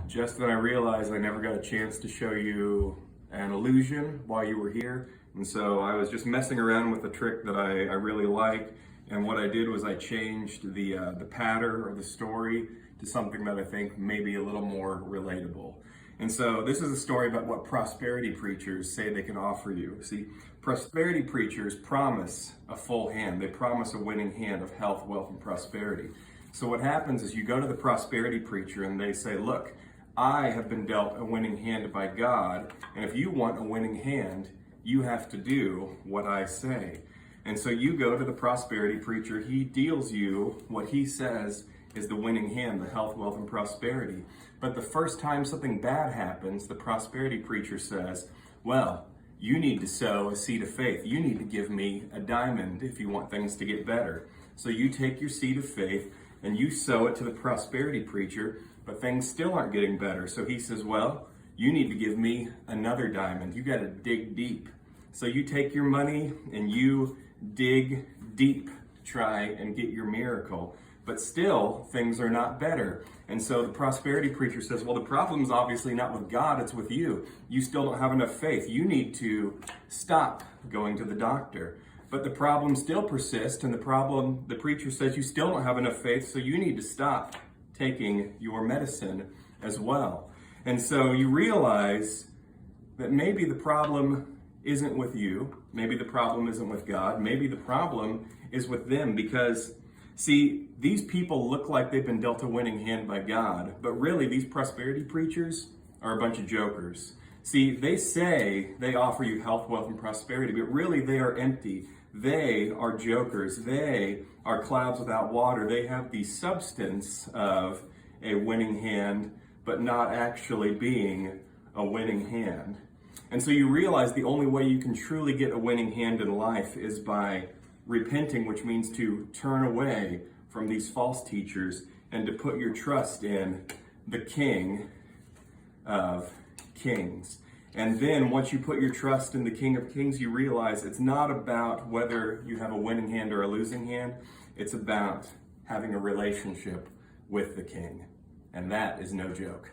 just then I realized I never got a chance to show you an illusion while you were here. And so I was just messing around with a trick that I really like. And what I did was I changed the pattern or the story to something that I think may be a little more relatable. And so this is a story about what prosperity preachers say they can offer you. See, prosperity preachers promise a full hand. They promise a winning hand of health, wealth, and prosperity. So what happens is you go to the prosperity preacher and they say, look, I have been dealt a winning hand by God, and if you want a winning hand, you have to do what I say. And so you go to the prosperity preacher, he deals you what he says is the winning hand, the health, wealth, and prosperity. But the first time something bad happens, the prosperity preacher says, well, you need to sow a seed of faith. You need to give me a diamond if you want things to get better. So you take your seed of faith and you sow it to the prosperity preacher, but things still aren't getting better. So he says, well, you need to give me another diamond. You got to dig deep. So you take your money and you dig deep to try and get your miracle. But still, things are not better. And so the prosperity preacher says, well, the problem is obviously not with God, it's with you. You still don't have enough faith. You need to stop going to the doctor. But the problem still persists, and the preacher says you still don't have enough faith, so you need to stop taking your medicine as well. And so you realize that maybe the problem isn't with you, maybe the problem isn't with God, maybe the problem is with them, because see, these people look like they've been dealt a winning hand by God, but really these prosperity preachers are a bunch of jokers. See, they say they offer you health, wealth, and prosperity, but really they are empty. They are jokers. They are clouds without water. They have the substance of a winning hand, but not actually being a winning hand. And so you realize the only way you can truly get a winning hand in life is by repenting, which means to turn away from these false teachers and to put your trust in the King of Kings. And then once you put your trust in the King of Kings, you realize it's not about whether you have a winning hand or a losing hand. It's about having a relationship with the King. And that is no joke.